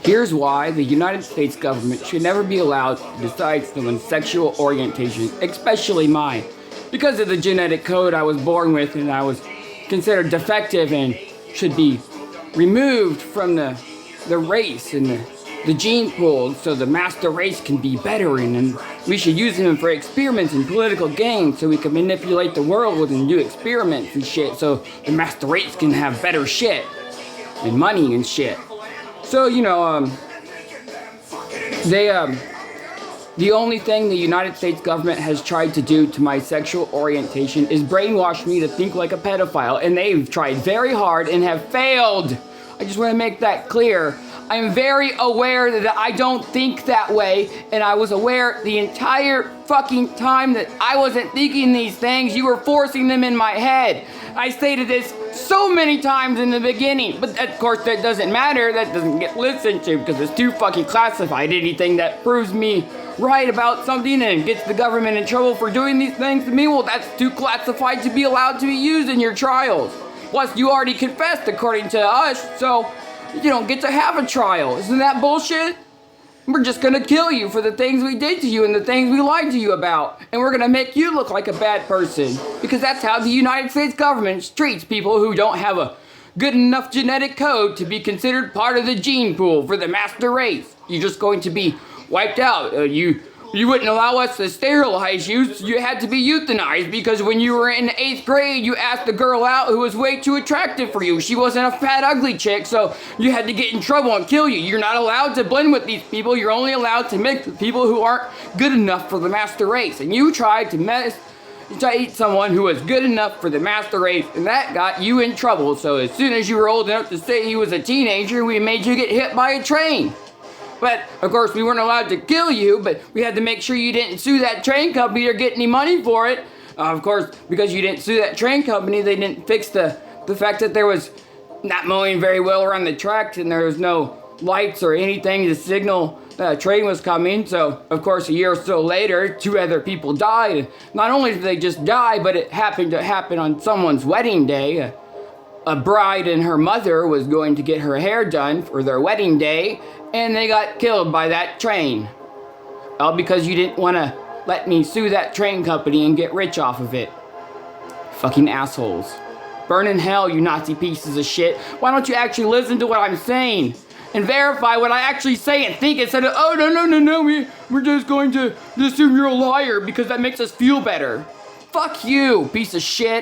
Here's why the United States government should never be allowed to decide someone's sexual orientation, especially mine. Because of the genetic code I was born with, and I was considered defective and should be removed from the race and the gene pool so the master race can be better, and we should use him for experiments and political games so we can manipulate the world and do experiments and shit so the master race can have better shit and money and shit. So, the only thing the United States government has tried to do to my sexual orientation is brainwash me to think like a pedophile, and they've tried very hard and have failed. I just want to make that clear. I am very aware that I don't think that way, and I was aware the entire fucking time that I wasn't thinking these things. You were forcing them in my head. I stated this so many times in the beginning, but of course that doesn't matter. That doesn't get listened to because it's too fucking classified. Anything that proves me right about something and gets the government in trouble for doing these things to me, well, that's too classified to be allowed to be used in your trials. Plus, you already confessed according to us, so you don't get to have a trial. Isn't that bullshit? We're just gonna kill you for the things we did to you and the things we lied to you about. And we're gonna make you look like a bad person. Because that's how the United States government treats people who don't have a good enough genetic code to be considered part of the gene pool for the master race. You're just going to be wiped out. You wouldn't allow us to sterilize you, so you had to be euthanized because when you were in 8th grade, you asked a girl out who was way too attractive for you. She wasn't a fat, ugly chick, so you had to get in trouble and kill you. You're not allowed to blend with these people. You're only allowed to mix with people who aren't good enough for the master race. And you tried to eat someone who was good enough for the master race, and that got you in trouble. So as soon as you were old enough to say he was a teenager, we made you get hit by a train. But, of course, we weren't allowed to kill you, but we had to make sure you didn't sue that train company or get any money for it. Of course, because you didn't sue that train company, they didn't fix the fact that there was not mowing very well around the tracks and there was no lights or anything to signal that a train was coming. So, of course, a year or so later, 2 other people died. And not only did they just die, but it happened to happen on someone's wedding day. A bride and her mother was going to get her hair done for their wedding day, and they got killed by that train. All because you didn't want to let me sue that train company and get rich off of it. Fucking assholes. Burn in hell, you Nazi pieces of shit. Why don't you actually listen to what I'm saying and verify what I actually say and think instead of, oh, no, we're just going to assume you're a liar because that makes us feel better. Fuck you, piece of shit.